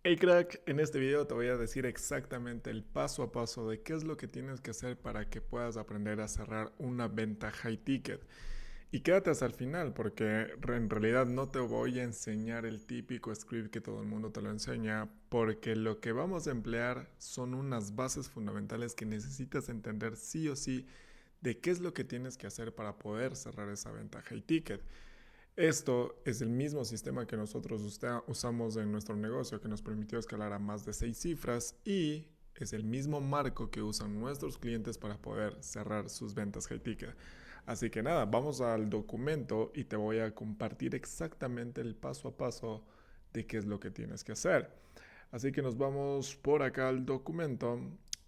Hey crack, en este video te voy a decir exactamente el paso a paso de qué es lo que tienes que hacer para que puedas aprender a cerrar una venta high ticket. Y quédate hasta el final porque en realidad no te voy a enseñar el típico script que todo el mundo te lo enseña, porque lo que vamos a emplear son unas bases fundamentales que necesitas entender sí o sí de qué es lo que tienes que hacer para poder cerrar esa venta high ticket. Esto es el mismo sistema que nosotros usamos en nuestro negocio que nos permitió escalar a más de 6 cifras y es el mismo marco que usan nuestros clientes para poder cerrar sus ventas high ticket. Así que nada, vamos al documento y te voy a compartir exactamente el paso a paso de qué es lo que tienes que hacer. Así que nos vamos por acá al documento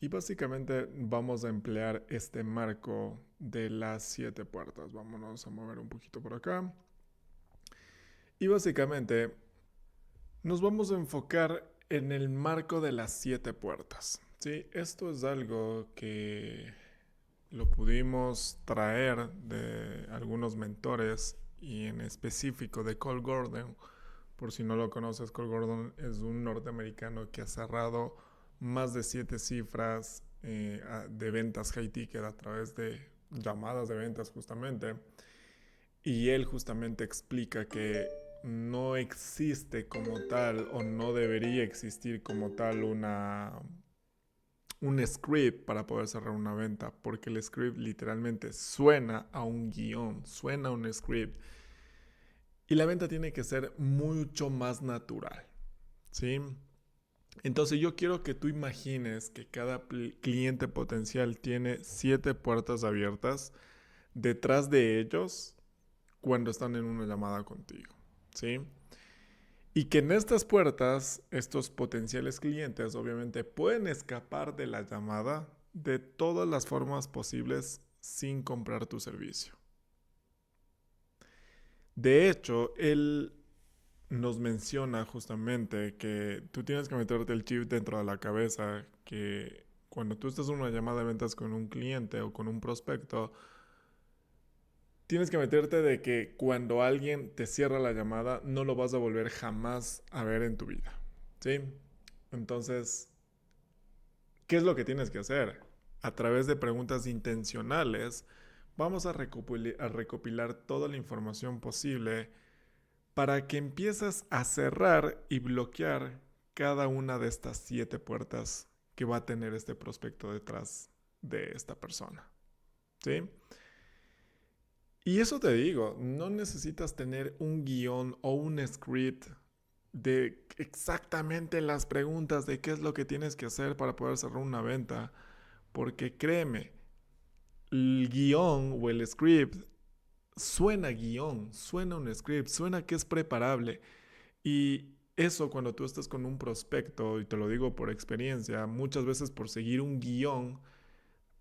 y básicamente vamos a emplear este marco de las 7 puertas. Vámonos a mover un poquito por acá. Y básicamente nos vamos a enfocar en el marco de las 7 puertas. ¿Sí? Esto es algo que lo pudimos traer de algunos mentores y en específico de Cole Gordon. Por si no lo conoces, Cole Gordon es un norteamericano que ha cerrado más de 7 cifras de ventas high ticket a través de llamadas de ventas justamente. Y él justamente explica que no existe como tal o no debería existir como tal un script para poder cerrar una venta, porque el script literalmente suena a un guión, suena a un script. Y la venta tiene que ser mucho más natural, ¿sí? Entonces yo quiero que tú imagines que cada cliente potencial tiene 7 puertas abiertas detrás de ellos cuando están en una llamada contigo, ¿sí? Y que en estas puertas, estos potenciales clientes obviamente pueden escapar de la llamada de todas las formas posibles sin comprar tu servicio. De hecho, él nos menciona justamente que tú tienes que meterte el chip dentro de la cabeza que cuando tú estás en una llamada de ventas con un cliente o con un prospecto, tienes que meterte de que cuando alguien te cierra la llamada no lo vas a volver jamás a ver en tu vida. ¿Sí? Entonces, ¿qué es lo que tienes que hacer? A través de preguntas intencionales, vamos a recopilar toda la información posible para que empieces a cerrar y bloquear cada una de estas 7 puertas que va a tener este prospecto detrás de esta persona. ¿Sí? Y eso te digo, no necesitas tener un guión o un script de exactamente las preguntas de qué es lo que tienes que hacer para poder cerrar una venta, porque créeme, el guión o el script suena guión, suena un script, suena que es preparable. Y eso cuando tú estás con un prospecto, y te lo digo por experiencia, muchas veces por seguir un guión,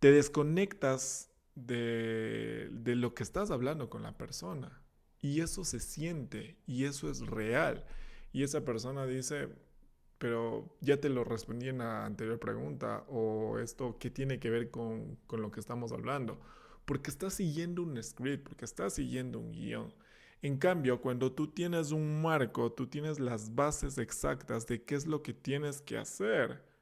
te desconectas de lo que estás hablando con la persona. Y eso se siente y eso es real. Y esa persona dice, pero ya te lo respondí en la anterior pregunta, o esto, ¿qué tiene que ver con lo que estamos hablando? Porque estás siguiendo un script, porque estás siguiendo un guión. En cambio, cuando tú tienes un marco, tú tienes las bases exactas de qué es lo que tienes que hacer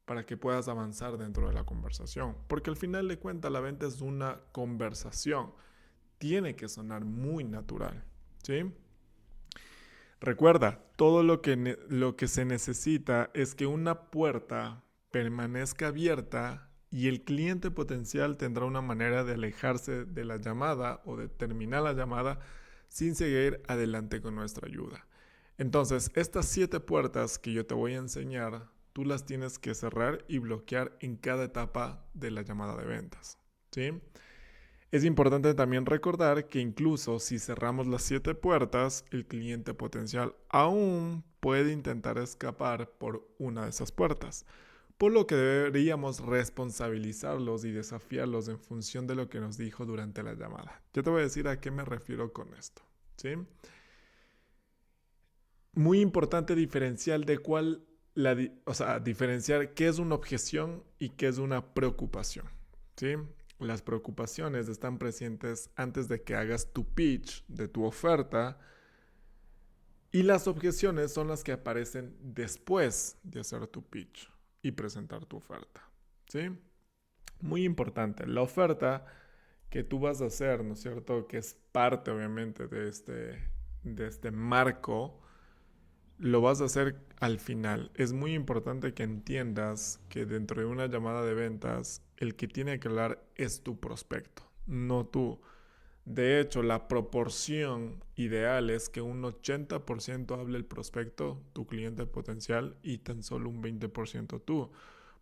para que puedas avanzar dentro de la conversación. Porque al final de cuentas la venta es una conversación. Tiene que sonar muy natural, ¿sí? Recuerda, todo lo que se necesita es que una puerta permanezca abierta y el cliente potencial tendrá una manera de alejarse de la llamada o de terminar la llamada sin seguir adelante con nuestra ayuda. Entonces, estas 7 puertas que yo te voy a enseñar, tú las tienes que cerrar y bloquear en cada etapa de la llamada de ventas, ¿sí? Es importante también recordar que incluso si cerramos las 7 puertas, el cliente potencial aún puede intentar escapar por una de esas puertas, por lo que deberíamos responsabilizarlos y desafiarlos en función de lo que nos dijo durante la llamada. Yo te voy a decir a qué me refiero con esto, ¿sí? Muy importante diferenciar de cuál o sea, diferenciar qué es una objeción y qué es una preocupación, ¿sí? Las preocupaciones están presentes antes de que hagas tu pitch de tu oferta Y las objeciones son las que aparecen después de hacer tu pitch y presentar tu oferta. ¿Sí? Muy importante. La oferta que tú vas a hacer, ¿no es cierto? Que es parte, obviamente, de este marco, lo vas a hacer al final. Es muy importante que entiendas que dentro de una llamada de ventas, el que tiene que hablar es tu prospecto, no tú. De hecho, la proporción ideal es que un 80% hable el prospecto, tu cliente potencial, y tan solo un 20% tú.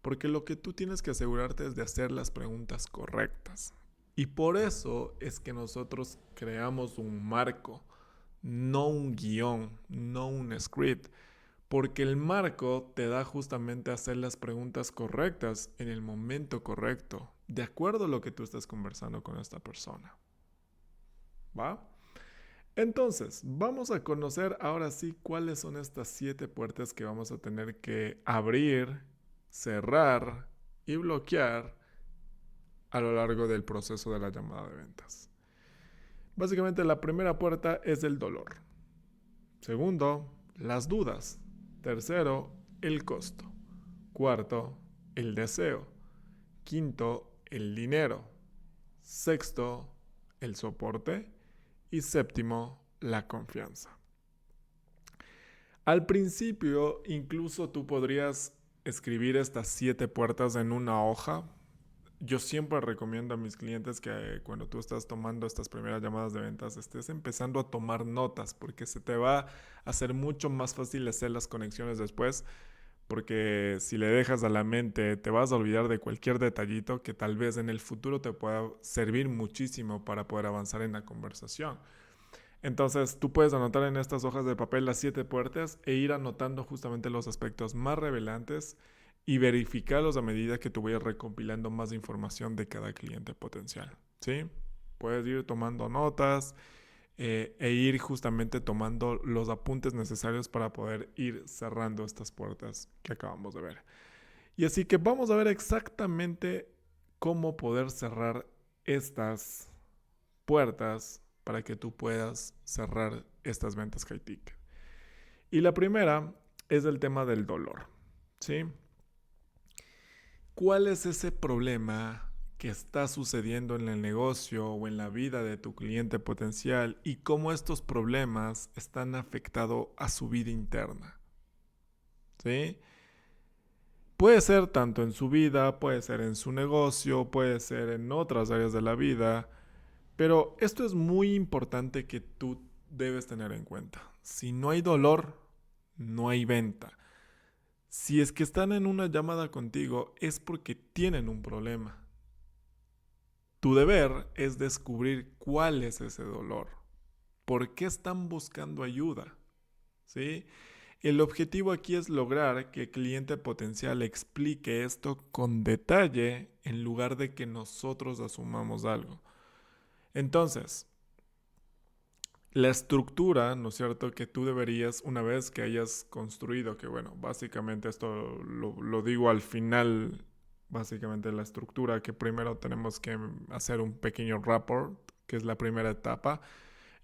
Porque lo que tú tienes que asegurarte es de hacer las preguntas correctas. Y por eso es que nosotros creamos un marco, no un guión, no un script. Porque el marco te da justamente a hacer las preguntas correctas en el momento correcto, de acuerdo a lo que tú estás conversando con esta persona. ¿Va? Entonces, vamos a conocer ahora sí cuáles son estas 7 puertas que vamos a tener que abrir, cerrar y bloquear a lo largo del proceso de la llamada de ventas. Básicamente, la primera puerta es el dolor. Segundo, las dudas. Tercero, el costo. Cuarto, el deseo. Quinto, el dinero. Sexto, el soporte. Y séptimo, la confianza. Al principio, incluso tú podrías escribir estas 7 puertas en una hoja. Yo siempre recomiendo a mis clientes que cuando tú estás tomando estas primeras llamadas de ventas estés empezando a tomar notas porque se te va a hacer mucho más fácil hacer las conexiones después, porque si le dejas a la mente te vas a olvidar de cualquier detallito que tal vez en el futuro te pueda servir muchísimo para poder avanzar en la conversación. Entonces tú puedes anotar en estas hojas de papel las 7 puertas e ir anotando justamente los aspectos más revelantes y verificarlos a medida que tú vayas recopilando más información de cada cliente potencial. ¿Sí? Puedes ir tomando notas e ir justamente tomando los apuntes necesarios para poder ir cerrando estas puertas que acabamos de ver. Y así que vamos a ver exactamente cómo poder cerrar estas puertas para que tú puedas cerrar estas ventas high ticket. Y la primera es el tema del dolor, ¿sí? ¿Cuál es ese problema que está sucediendo en el negocio o en la vida de tu cliente potencial y cómo estos problemas están afectando a su vida interna? ¿Sí? Puede ser tanto en su vida, puede ser en su negocio, puede ser en otras áreas de la vida, pero esto es muy importante que tú debes tener en cuenta. Si no hay dolor, no hay venta. Si es que están en una llamada contigo, es porque tienen un problema. Tu deber es descubrir cuál es ese dolor. ¿Por qué están buscando ayuda? ¿Sí? El objetivo aquí es lograr que el cliente potencial explique esto con detalle en lugar de que nosotros asumamos algo. Entonces, la estructura, ¿no es cierto?, que tú deberías, una vez que hayas construido, que bueno, básicamente esto lo digo al final, básicamente la estructura, que primero tenemos que hacer un pequeño rapport, que es la primera etapa.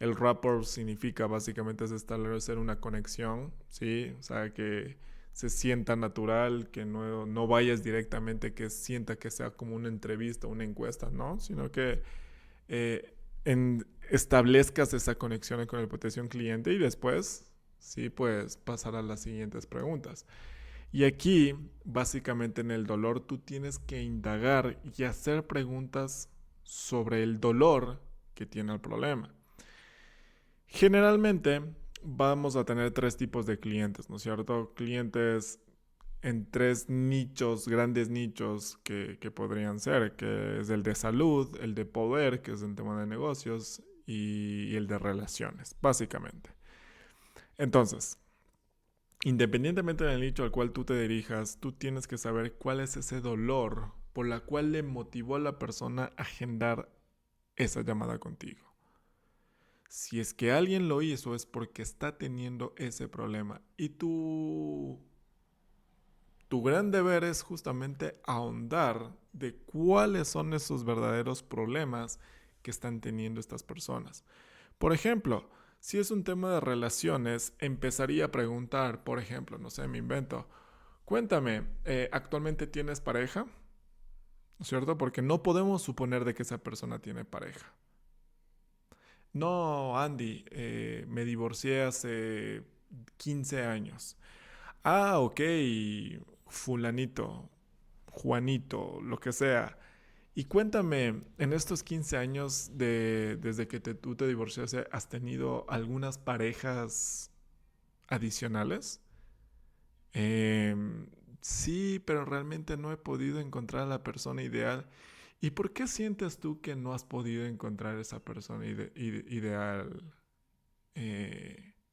El rapport significa básicamente es establecer una conexión, ¿sí? O sea, que se sienta natural, que no vayas directamente, que sienta que sea como una entrevista, una encuesta, ¿no? Sino que establezcas esa conexión con el potencial cliente y después, sí, pues pasar a las siguientes preguntas. Y aquí, básicamente en el dolor, tú tienes que indagar y hacer preguntas sobre el dolor que tiene el problema. Generalmente vamos a tener 3 tipos de clientes, ¿no es cierto? Clientes en 3 nichos, grandes nichos que podrían ser, que es el de salud, el de poder, que es el tema de negocios, y el de relaciones, básicamente. Entonces, independientemente del nicho al cual tú te dirijas, tú tienes que saber cuál es ese dolor por la cual le motivó a la persona a agendar esa llamada contigo. Si es que alguien lo hizo es porque está teniendo ese problema y tu gran deber es justamente ahondar de cuáles son esos verdaderos problemas que están teniendo estas personas. Por ejemplo, Si es un tema de relaciones, empezaría a preguntar, por ejemplo, no sé, me invento, cuéntame, ¿actualmente tienes pareja? ¿No es cierto? Porque no podemos suponer de que esa persona tiene pareja. No, Andy, me divorcié hace 15 años. Ah, ok, fulanito, Juanito, lo que sea. Y cuéntame, en estos 15 años desde que tú te divorciaste, ¿has tenido algunas parejas adicionales? Em, sí, pero realmente no he podido encontrar a la persona ideal. ¿Y por qué sientes tú que no has podido encontrar esa persona ideal,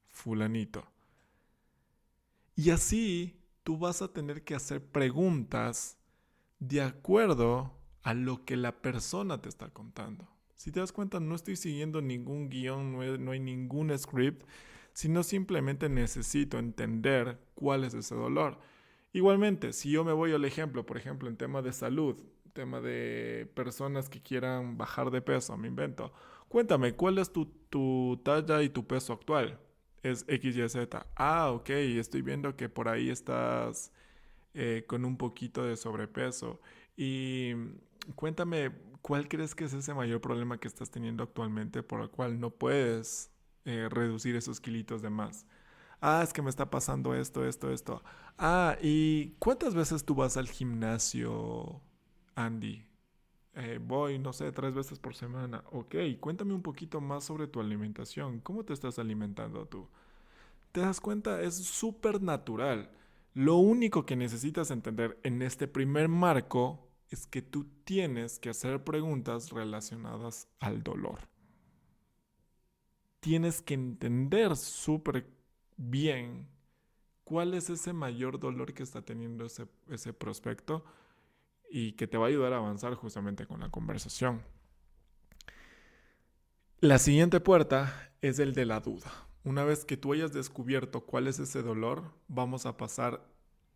fulanito? Y así tú vas a tener que hacer preguntas de acuerdo a lo que la persona te está contando. Si te das cuenta, no estoy siguiendo ningún guión, no hay ningún script, sino simplemente necesito entender cuál es ese dolor. Igualmente, si yo me voy al ejemplo, por ejemplo, en tema de salud, tema de personas que quieran bajar de peso, me invento. Cuéntame, ¿cuál es tu talla y tu peso actual? Es X, Y, Z. Ah, ok, estoy viendo que por ahí estás con un poquito de sobrepeso. Y cuéntame, ¿cuál crees que es ese mayor problema que estás teniendo actualmente por el cual no puedes reducir esos kilitos de más? Ah, es que me está pasando esto, esto, esto. Ah, ¿y cuántas veces tú vas al gimnasio, Andy? Voy, no sé, 3 veces por semana. Ok, cuéntame un poquito más sobre tu alimentación. ¿Cómo te estás alimentando tú? ¿Te das cuenta? Es súper natural. Lo único que necesitas entender en este primer marco es que tú tienes que hacer preguntas relacionadas al dolor. Tienes que entender súper bien cuál es ese mayor dolor que está teniendo ese prospecto y que te va a ayudar a avanzar justamente con la conversación. La siguiente puerta es el de la duda. Una vez que tú hayas descubierto cuál es ese dolor, vamos a pasar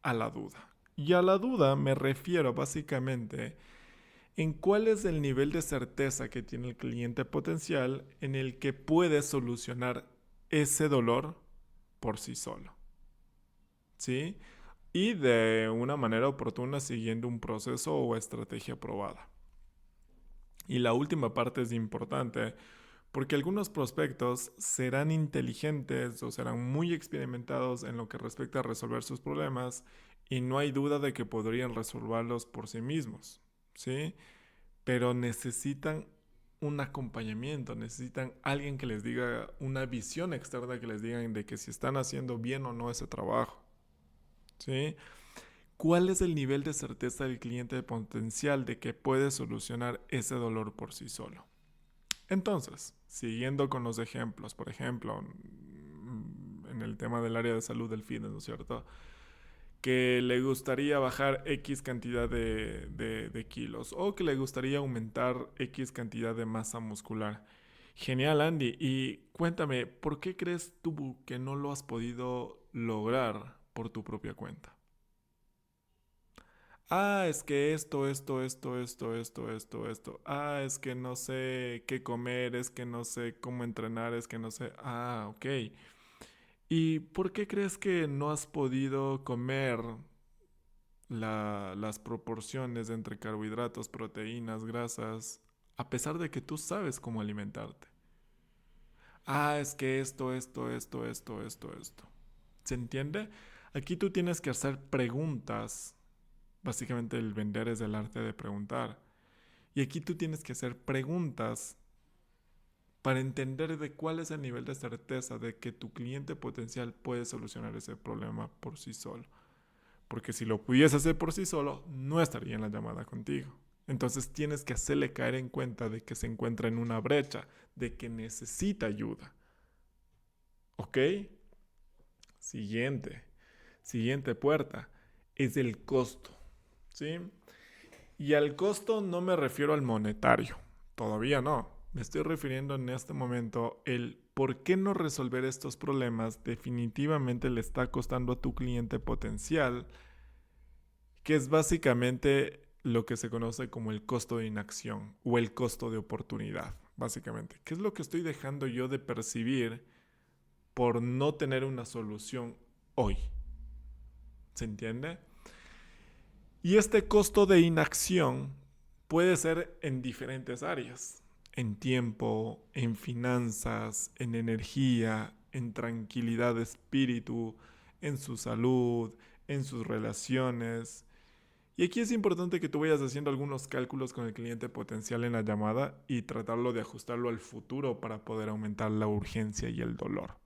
a la duda. Y a la duda me refiero básicamente en cuál es el nivel de certeza que tiene el cliente potencial en el que puede solucionar ese dolor por sí solo. ¿Sí? Y de una manera oportuna siguiendo un proceso o estrategia probada. Y la última parte es importante porque algunos prospectos serán inteligentes o serán muy experimentados en lo que respecta a resolver sus problemas y no hay duda de que podrían resolverlos por sí mismos, ¿sí? Pero necesitan un acompañamiento, necesitan alguien que les diga, una visión externa que les digan de que si están haciendo bien o no ese trabajo, ¿sí? ¿Cuál es el nivel de certeza del cliente potencial de que puede solucionar ese dolor por sí solo? Entonces, siguiendo con los ejemplos, por ejemplo, en el tema del área de salud del fitness, ¿no es cierto? Que le gustaría bajar X cantidad de kilos o que le gustaría aumentar X cantidad de masa muscular. Genial, Andy. Y cuéntame, ¿por qué crees tú que no lo has podido lograr por tu propia cuenta? Ah, es que esto. Ah, es que no sé qué comer, es que no sé cómo entrenar, es que no sé. Ah, ok. ¿Y por qué crees que no has podido comer las proporciones entre carbohidratos, proteínas, grasas, a pesar de que tú sabes cómo alimentarte? Ah, es que esto. ¿Se entiende? Aquí tú tienes que hacer preguntas. Básicamente el vender es el arte de preguntar. Y aquí tú tienes que hacer preguntas para entender de cuál es el nivel de certeza de que tu cliente potencial puede solucionar ese problema por sí solo. Porque si lo pudiese hacer por sí solo, no estaría en la llamada contigo. Entonces tienes que hacerle caer en cuenta de que se encuentra en una brecha, de que necesita ayuda. ¿Ok? Siguiente. Siguiente puerta es el costo. ¿Sí? Y al costo no me refiero al monetario, todavía no. Me estoy refiriendo en este momento el por qué no resolver estos problemas definitivamente le está costando a tu cliente potencial, que es básicamente lo que se conoce como el costo de inacción o el costo de oportunidad, básicamente. ¿Qué es lo que estoy dejando yo de percibir por no tener una solución hoy. ¿Se entiende? Y este costo de inacción puede ser en diferentes áreas, en tiempo, en finanzas, en energía, en tranquilidad de espíritu, en su salud, en sus relaciones. Y aquí es importante que tú vayas haciendo algunos cálculos con el cliente potencial en la llamada y tratarlo de ajustarlo al futuro para poder aumentar la urgencia y el dolor.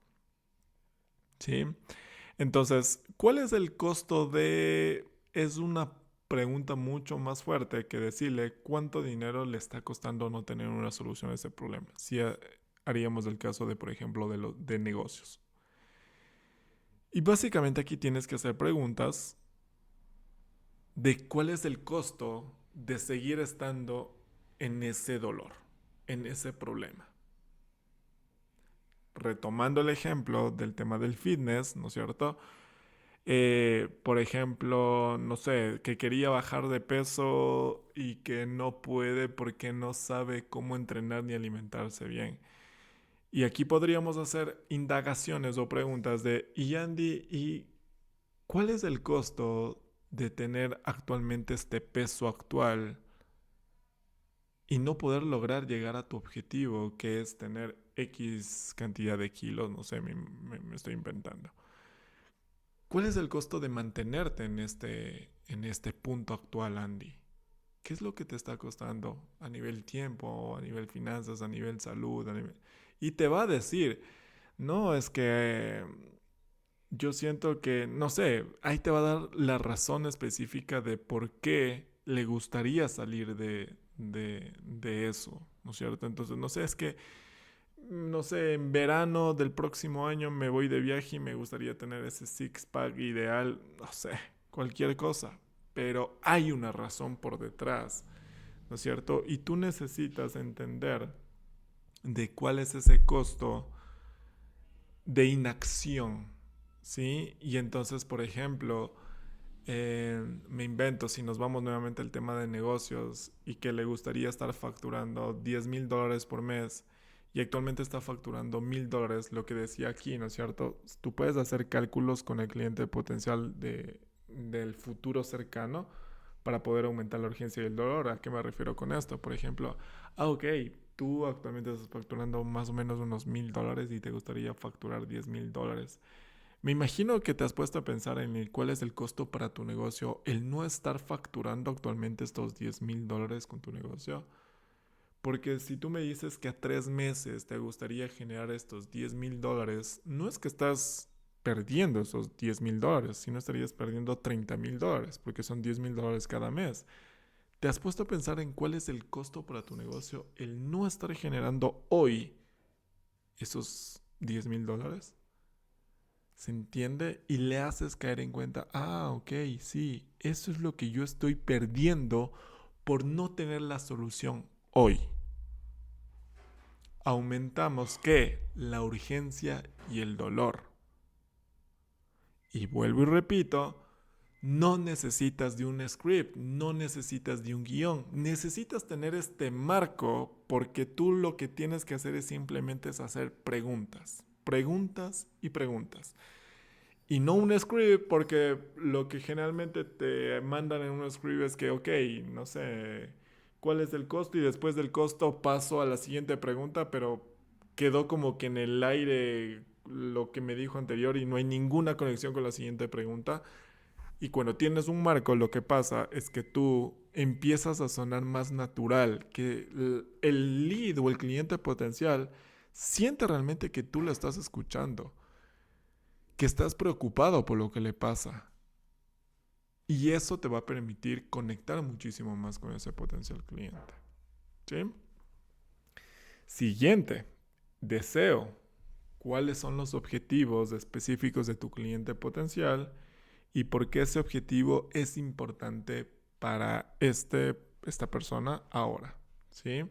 ¿Sí? Entonces, ¿cuál es el costo de...? Es una pregunta mucho más fuerte que decirle cuánto dinero le está costando no tener una solución a ese problema. Si haríamos el caso de, por ejemplo, de negocios. Y básicamente aquí tienes que hacer preguntas de cuál es el costo de seguir estando en ese dolor, en ese problema. Retomando el ejemplo del tema del fitness, ¿no es cierto? Por ejemplo, no sé, que quería bajar de peso y que no puede porque no sabe cómo entrenar ni alimentarse bien. Y aquí podríamos hacer indagaciones o preguntas de, y Andy, ¿y cuál es el costo de tener actualmente este peso actual y no poder lograr llegar a tu objetivo, que es tener X cantidad de kilos? No sé, me estoy inventando. ¿Cuál es el costo de mantenerte en este punto actual, Andy? ¿Qué es lo que te está costando a nivel tiempo, a nivel finanzas, a nivel salud? Y te va a decir, no, es que yo siento que, no sé, ahí te va a dar la razón específica de por qué le gustaría salir de eso, ¿no es cierto? Entonces, no sé, es que no sé, en verano del próximo año me voy de viaje y me gustaría tener ese six-pack ideal, no sé, cualquier cosa. Pero hay una razón por detrás, ¿no es cierto? Y tú necesitas entender de cuál es ese costo de inacción, ¿sí? Y entonces, por ejemplo, me invento, si nos vamos nuevamente al tema de negocios y que le gustaría estar facturando $10,000 por mes y actualmente está facturando $1,000, lo que decía aquí, ¿no es cierto? Tú puedes hacer cálculos con el cliente potencial del futuro cercano para poder aumentar la urgencia y el dolor. ¿A qué me refiero con esto? Por ejemplo, ok, tú actualmente estás facturando más o menos unos $1,000 y te gustaría facturar $10,000. Me imagino que te has puesto a pensar en cuál es el costo para tu negocio el no estar facturando actualmente estos $10,000 con tu negocio. Porque si tú me dices que a 3 meses te gustaría generar estos $10,000, no es que estás perdiendo esos $10,000, sino estarías perdiendo $30,000, porque son $10,000 cada mes. ¿Te has puesto a pensar en cuál es el costo para tu negocio el no estar generando hoy esos $10,000? ¿Se entiende? Y le haces caer en cuenta, ok, sí, eso es lo que yo estoy perdiendo por no tener la solución hoy. Aumentamos, ¿qué? La urgencia y el dolor. Y vuelvo y repito, no necesitas de un script, no necesitas de un guión, necesitas tener este marco porque tú lo que tienes que hacer es simplemente hacer preguntas, preguntas y preguntas. Y no un script, porque lo que generalmente te mandan en un script es que, ok, no sé cuál es el costo y después del costo paso a la siguiente pregunta, pero quedó como que en el aire lo que me dijo anterior y no hay ninguna conexión con la siguiente pregunta. Y cuando tienes un marco, lo que pasa es que tú empiezas a sonar más natural, que el lead o el cliente potencial siente realmente que tú lo estás escuchando, que estás preocupado por lo que le pasa. Y eso te va a permitir conectar muchísimo más con ese potencial cliente. ¿Sí? Siguiente, deseo. ¿Cuáles son los objetivos específicos de tu cliente potencial y por qué ese objetivo es importante para esta persona ahora? ¿Sí?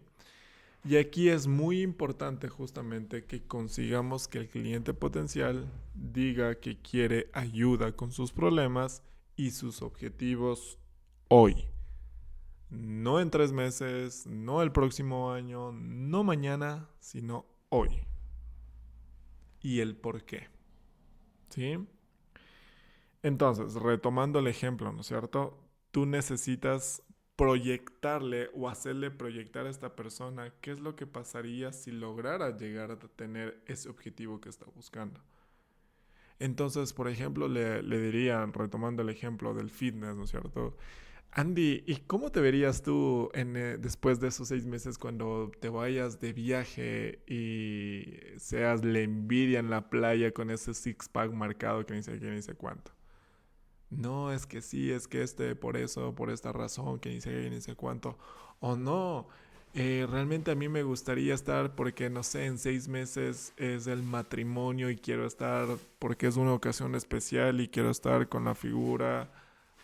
Y aquí es muy importante justamente que consigamos que el cliente potencial diga que quiere ayuda con sus problemas y sus objetivos hoy. No en 3 meses, no el próximo año, no mañana, sino hoy. y el por qué. ¿Sí? Entonces, retomando el ejemplo, ¿no es cierto? Tú necesitas proyectarle o hacerle proyectar a esta persona qué es lo que pasaría si lograra llegar a tener ese objetivo que está buscando. Entonces, por ejemplo, le dirían, retomando el ejemplo del fitness, ¿no es cierto? Andy, ¿y cómo te verías tú después de esos 6 meses cuando te vayas de viaje y seas la envidia en la playa con ese six-pack marcado que ni sé qué, ni sé cuánto? No, es que sí, es que por eso, por esta razón, que ni sé qué, ni sé cuánto. O no, realmente a mí me gustaría estar porque, no sé, en 6 meses es el matrimonio y quiero estar porque es una ocasión especial y quiero estar con la figura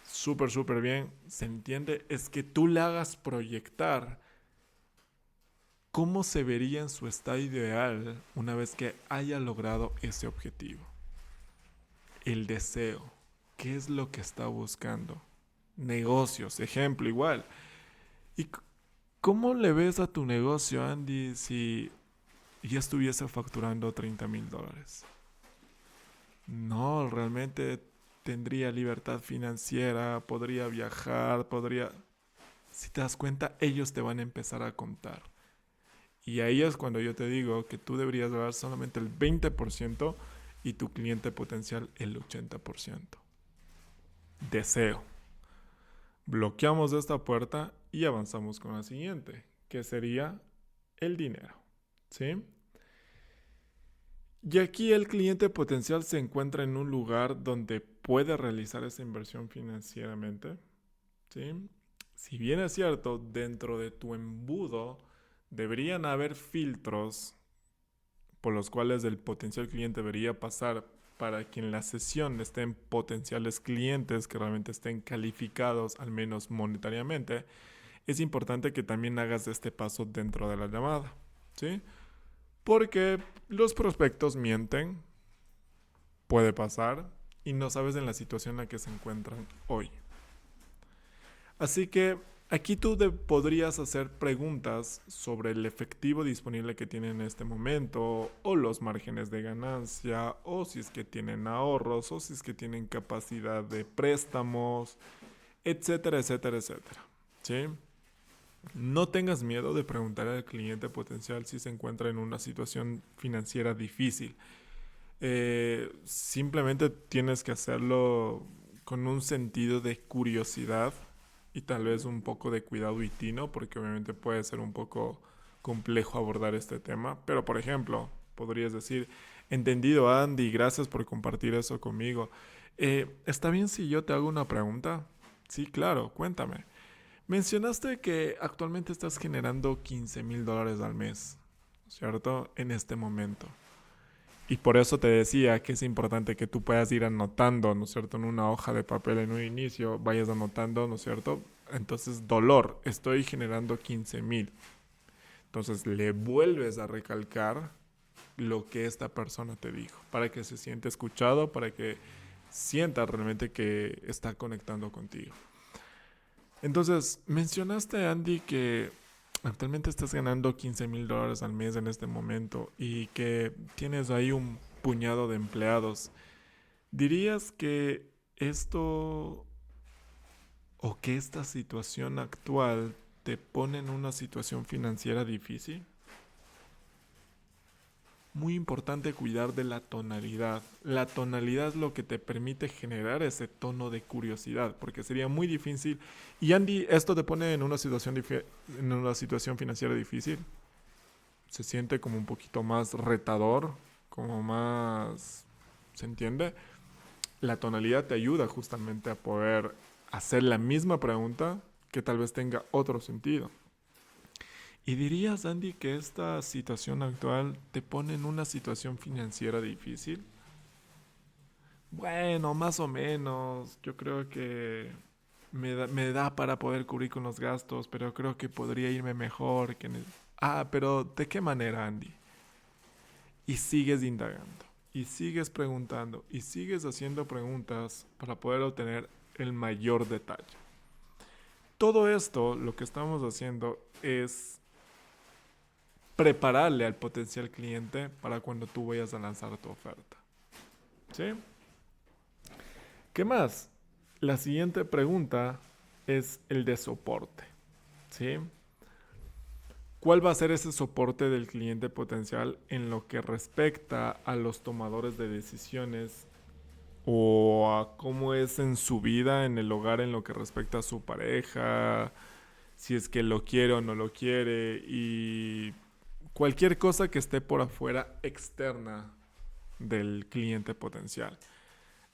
súper, súper bien. ¿Se entiende? Es que tú le hagas proyectar cómo se vería en su estado ideal una vez que haya logrado ese objetivo. El deseo. ¿Qué es lo que está buscando? Negocios, ejemplo, igual. ¿Y cómo le ves a tu negocio, Andy, si ya estuviese facturando $30,000? No, realmente tendría libertad financiera, podría viajar, podría... Si te das cuenta, ellos te van a empezar a contar. Y ahí es cuando yo te digo que tú deberías dar solamente el 20% y tu cliente potencial el 80%. Deseo. Bloqueamos esta puerta y avanzamos con la siguiente, que sería el dinero. ¿Sí? Y aquí el cliente potencial se encuentra en un lugar donde puede realizar esa inversión financieramente. ¿Sí? Si bien es cierto, dentro de tu embudo deberían haber filtros por los cuales el potencial cliente debería pasar para que en la sesión estén potenciales clientes que realmente estén calificados, al menos monetariamente, es importante que también hagas este paso dentro de la llamada, ¿sí? Porque los prospectos mienten, puede pasar, y no sabes en la situación en la que se encuentran hoy. Así que aquí tú podrías hacer preguntas sobre el efectivo disponible que tienen en este momento, o los márgenes de ganancia, o si es que tienen ahorros, o si es que tienen capacidad de préstamos, etcétera, etcétera, etcétera. ¿Sí? No tengas miedo de preguntar al cliente potencial si se encuentra en una situación financiera difícil. Simplemente tienes que hacerlo con un sentido de curiosidad y tal vez un poco de cuidado y tino, porque obviamente puede ser un poco complejo abordar este tema. Pero por ejemplo, podrías decir, entendido Andy, gracias por compartir eso conmigo. ¿Está bien si yo te hago una pregunta? Sí, claro, cuéntame. Mencionaste que actualmente estás generando $15,000 al mes, ¿cierto? En este momento. Y por eso te decía que es importante que tú puedas ir anotando, ¿no es cierto? En una hoja de papel en un inicio, vayas anotando, ¿no es cierto? Entonces, dolor, estoy generando 15,000. Entonces, le vuelves a recalcar lo que esta persona te dijo, para que se sienta escuchado, para que sienta realmente que está conectando contigo. Entonces, mencionaste, Andy, que actualmente estás ganando $15,000 al mes en este momento y que tienes ahí un puñado de empleados. ¿Dirías que esto o que esta situación actual te pone en una situación financiera difícil? Muy importante cuidar de la tonalidad. La tonalidad es lo que te permite generar ese tono de curiosidad, porque sería muy difícil. Y Andy, ¿esto te pone en una situación financiera difícil? Se siente como un poquito más retador, como más... ¿Se entiende? La tonalidad te ayuda justamente a poder hacer la misma pregunta que tal vez tenga otro sentido. ¿Y dirías, Andy, que esta situación actual te pone en una situación financiera difícil? Bueno, más o menos. Yo creo que me da para poder cubrir con los gastos, pero creo que podría irme mejor. Ah, pero ¿de qué manera, Andy? Y sigues indagando, y sigues preguntando, y sigues haciendo preguntas para poder obtener el mayor detalle. Todo esto, lo que estamos haciendo es prepararle al potencial cliente para cuando tú vayas a lanzar tu oferta. ¿Sí? ¿Qué más? La siguiente pregunta es el de soporte. ¿Sí? ¿Cuál va a ser ese soporte del cliente potencial en lo que respecta a los tomadores de decisiones o a cómo es en su vida, en el hogar, en lo que respecta a su pareja, si es que lo quiere o no lo quiere y cualquier cosa que esté por afuera externa del cliente potencial?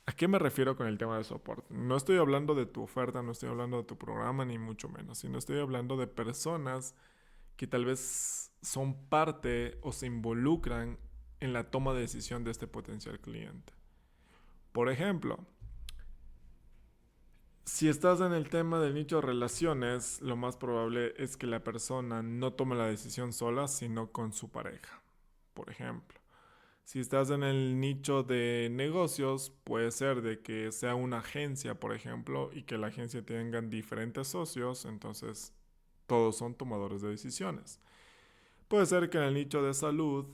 ¿A qué me refiero con el tema de soporte? No estoy hablando de tu oferta, no estoy hablando de tu programa, ni mucho menos, sino estoy hablando de personas que tal vez son parte o se involucran en la toma de decisión de este potencial cliente. Por ejemplo, si estás en el tema del nicho de relaciones, lo más probable es que la persona no tome la decisión sola, sino con su pareja, por ejemplo. Si estás en el nicho de negocios, puede ser de que sea una agencia, por ejemplo, y que la agencia tenga diferentes socios, entonces todos son tomadores de decisiones. Puede ser que en el nicho de salud,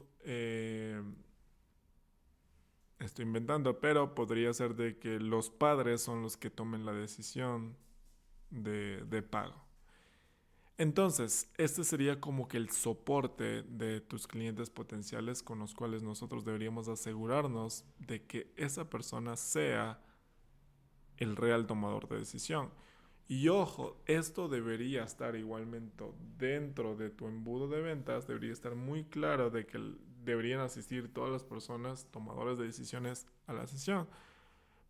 estoy inventando, pero podría ser de que los padres son los que tomen la decisión de pago. Entonces, este sería como que el soporte de tus clientes potenciales con los cuales nosotros deberíamos asegurarnos de que esa persona sea el real tomador de decisión. Y ojo, esto debería estar igualmente dentro de tu embudo de ventas, debería estar muy claro de que deberían asistir todas las personas tomadores de decisiones a la sesión.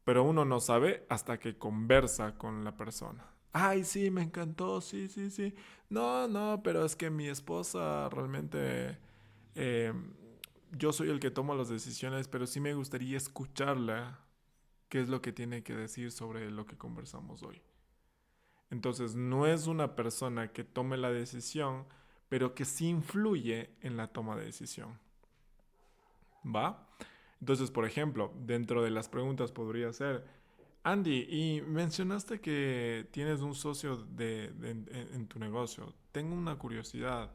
Pero uno no sabe hasta que conversa con la persona. Ay, sí, me encantó, sí, sí, sí. No, no, pero es que mi esposa realmente, eh, yo soy el que toma las decisiones, pero sí me gustaría escucharla, qué es lo que tiene que decir sobre lo que conversamos hoy. Entonces, no es una persona que tome la decisión, pero que sí influye en la toma de decisión. ¿Va? Entonces, por ejemplo, dentro de las preguntas podría ser, Andy, y mencionaste que tienes un socio en tu negocio. Tengo una curiosidad.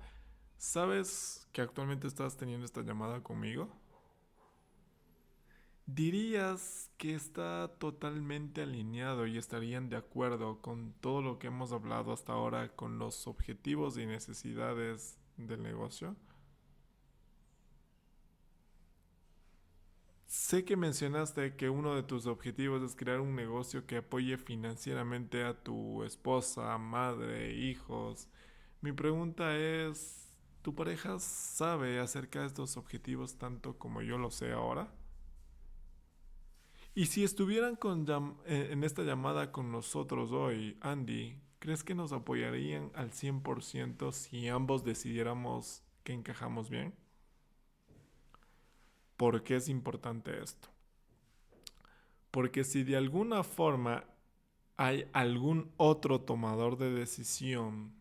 ¿Sabes que actualmente estás teniendo esta llamada conmigo? ¿Dirías que está totalmente alineado y estarían de acuerdo con todo lo que hemos hablado hasta ahora con los objetivos y necesidades del negocio? Sé que mencionaste que uno de tus objetivos es crear un negocio que apoye financieramente a tu esposa, madre, hijos. Mi pregunta es, ¿tu pareja sabe acerca de estos objetivos tanto como yo lo sé ahora? Y si estuvieran en esta llamada con nosotros hoy, Andy, ¿crees que nos apoyarían al 100% si ambos decidiéramos que encajamos bien? ¿Por qué es importante esto? Porque si de alguna forma hay algún otro tomador de decisión,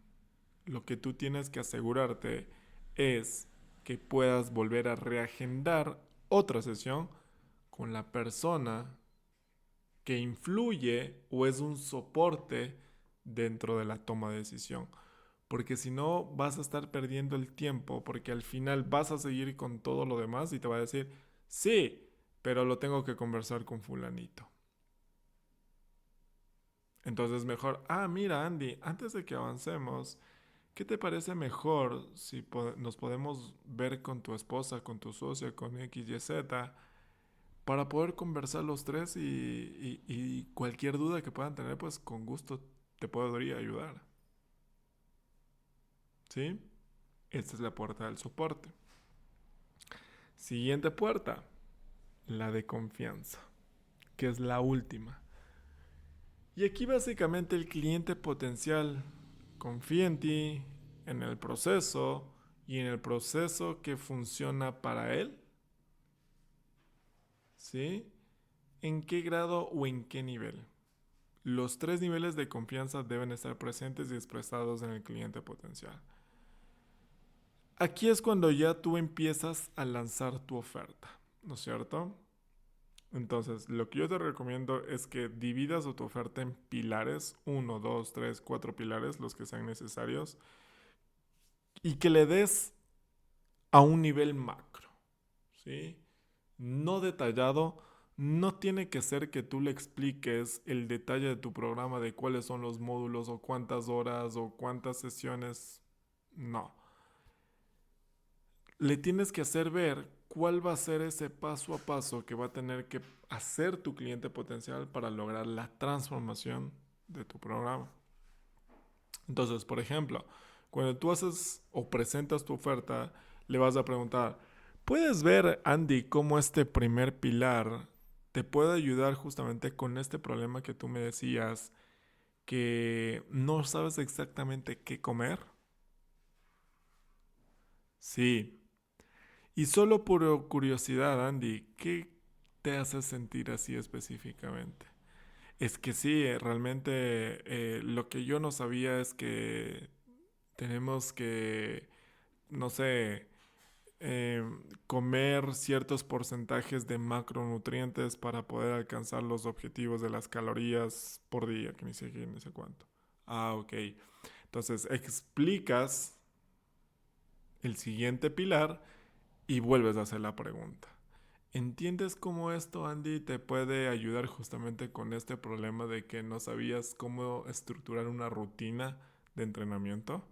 lo que tú tienes que asegurarte es que puedas volver a reagendar otra sesión con la persona que influye o es un soporte dentro de la toma de decisión. Porque si no vas a estar perdiendo el tiempo porque al final vas a seguir con todo lo demás y te va a decir, sí, pero lo tengo que conversar con fulanito. Entonces mejor, mira Andy, antes de que avancemos, ¿qué te parece mejor si nos podemos ver con tu esposa, con tu socia, con X, Y, Z, para poder conversar los tres y cualquier duda que puedan tener, pues con gusto te podría ayudar? ¿Sí? Esta es la puerta del soporte. Siguiente puerta, la de confianza, que es la última. Y aquí básicamente el cliente potencial confía en ti, en el proceso y en el proceso que funciona para él. ¿Sí? ¿En qué grado o en qué nivel? Los tres niveles de confianza deben estar presentes y expresados en el cliente potencial. Aquí es cuando ya tú empiezas a lanzar tu oferta, ¿no es cierto? Entonces, lo que yo te recomiendo es que dividas tu oferta en pilares, uno, 2, 3, 4 pilares, los que sean necesarios, y que le des a un nivel macro, ¿sí? No detallado. No tiene que ser que tú le expliques el detalle de tu programa, de cuáles son los módulos o cuántas horas o cuántas sesiones. No. Le tienes que hacer ver cuál va a ser ese paso a paso que va a tener que hacer tu cliente potencial para lograr la transformación de tu programa. Entonces, por ejemplo, cuando tú haces o presentas tu oferta, le vas a preguntar, ¿puedes ver, Andy, cómo este primer pilar te puede ayudar justamente con este problema que tú me decías, que no sabes exactamente qué comer? Sí. Y solo por curiosidad, Andy, ¿qué te hace sentir así específicamente? Es que sí, realmente lo que yo no sabía es que tenemos que, no sé, comer ciertos porcentajes de macronutrientes para poder alcanzar los objetivos de las calorías por día, que ni sé qué, ni sé cuánto. Ah, ok. Entonces explicas el siguiente pilar y vuelves a hacer la pregunta. ¿Entiendes cómo esto, Andy, te puede ayudar justamente con este problema de que no sabías cómo estructurar una rutina de entrenamiento?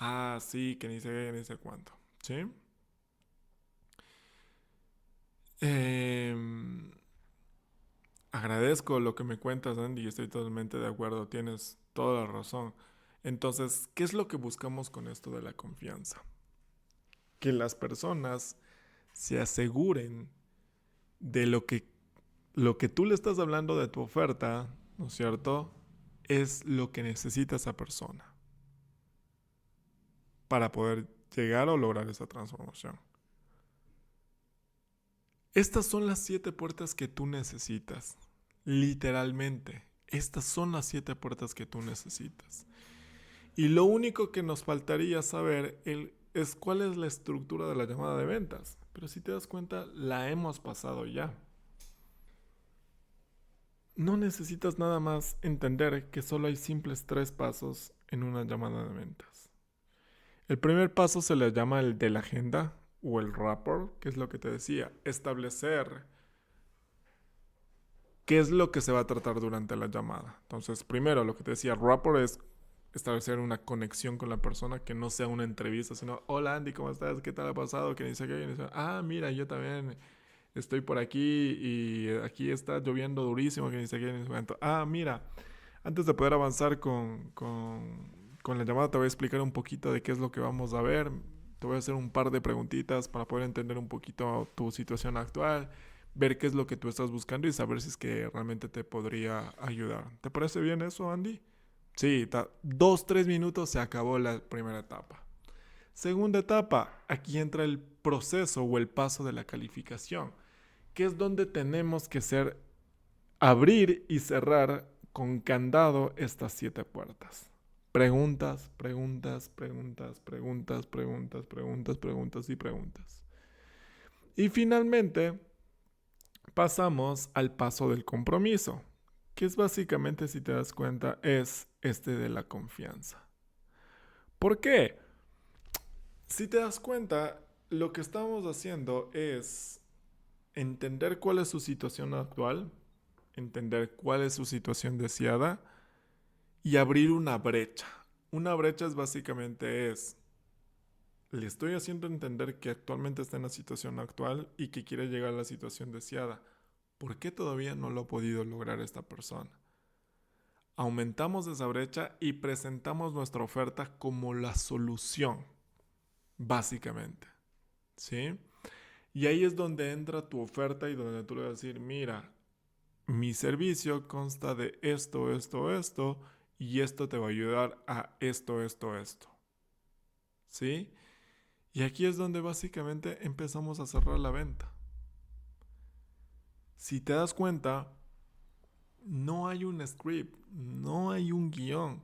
Ah, sí, que ni sé qué, ni sé cuánto. ¿Sí? Em, Agradezco lo que me cuentas, Andy, y estoy totalmente de acuerdo, tienes toda la razón. Entonces, ¿qué es lo que buscamos con esto de la confianza? Que las personas se aseguren de lo que tú le estás hablando de tu oferta, ¿no es cierto? Es lo que necesita esa persona para poder llegar o lograr esa transformación. Estas son las 7 puertas que tú necesitas. Literalmente. Estas son las 7 puertas que tú necesitas. Y lo único que nos faltaría saber es cuál es la estructura de la llamada de ventas. Pero si te das cuenta, la hemos pasado ya. No necesitas nada más entender que solo hay simples 3 pasos en una llamada de ventas. El primer paso se le llama el de la agenda o el rapport, que es lo que te decía, establecer qué es lo que se va a tratar durante la llamada. Entonces, primero, lo que te decía, rapport es establecer una conexión con la persona, que no sea una entrevista, sino, hola Andy, ¿cómo estás? ¿Qué tal ha pasado? ¿Qué dice qué? Ah, mira, yo también estoy por aquí y aquí está lloviendo durísimo, que dice qué. Ah, mira, antes de poder avanzar con la llamada, te voy a explicar un poquito de qué es lo que vamos a ver. Te voy a hacer un par de preguntitas para poder entender un poquito tu situación actual, ver qué es lo que tú estás buscando y saber si es que realmente te podría ayudar. ¿Te parece bien eso, Andy? Sí, 2, 3 minutos se acabó la primera etapa. Segunda etapa, aquí entra el proceso o el paso de la calificación, que es donde tenemos que abrir y cerrar con candado estas 7 puertas. Preguntas, preguntas, preguntas, preguntas, preguntas, preguntas, preguntas y preguntas. Y finalmente pasamos al paso del compromiso, que es básicamente, si te das cuenta, es este de la confianza. ¿Por qué? Si te das cuenta, lo que estamos haciendo es entender cuál es su situación actual, entender cuál es su situación deseada y abrir una brecha. Una brecha es básicamente le estoy haciendo entender que actualmente está en la situación actual y que quiere llegar a la situación deseada. ¿Por qué todavía no lo ha podido lograr esta persona? Aumentamos esa brecha y presentamos nuestra oferta como la solución, básicamente. ¿Sí? Y ahí es donde entra tu oferta y donde tú le vas a decir, mira, mi servicio consta de esto, esto, esto, y esto te va a ayudar a esto, esto, esto. ¿Sí? Y aquí es donde básicamente empezamos a cerrar la venta. Si te das cuenta, no hay un script, no hay un guión.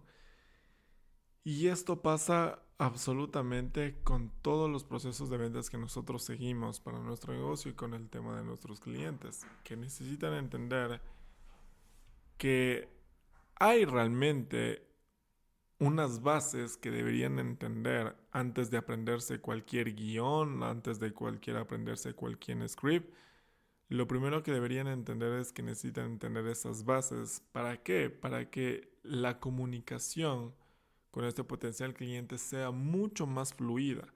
Y esto pasa absolutamente con todos los procesos de ventas que nosotros seguimos para nuestro negocio y con el tema de nuestros clientes, que necesitan entender que hay realmente unas bases que deberían entender antes de aprenderse cualquier guión, antes de cualquier aprenderse cualquier script, lo primero que deberían entender es que necesitan entender esas bases. ¿Para qué? Para que la comunicación con este potencial cliente sea mucho más fluida,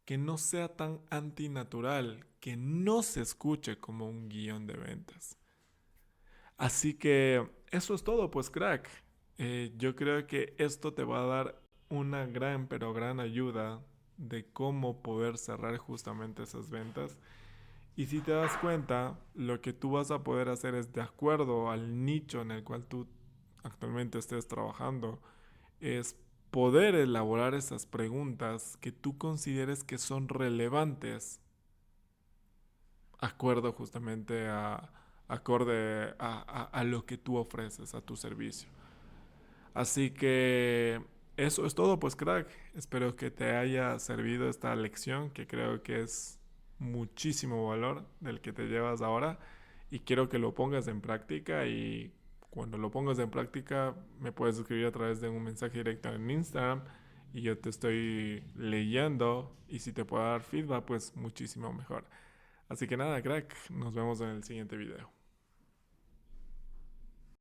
que no sea tan antinatural, que no se escuche como un guión de ventas. Así que eso es todo, pues crack. Yo creo que esto te va a dar una gran, pero gran ayuda de cómo poder cerrar justamente esas ventas. Y si te das cuenta, lo que tú vas a poder hacer es de acuerdo al nicho en el cual tú actualmente estés trabajando, es poder elaborar esas preguntas que tú consideres que son relevantes, acuerdo justamente acorde a lo que tú ofreces, a tu servicio. Así que eso es todo, pues crack. Espero que te haya servido esta lección, que creo que es muchísimo valor del que te llevas ahora y quiero que lo pongas en práctica y cuando lo pongas en práctica me puedes escribir a través de un mensaje directo en Instagram y yo te estoy leyendo y si te puedo dar feedback pues muchísimo mejor. Así que nada, crack, nos vemos en el siguiente video.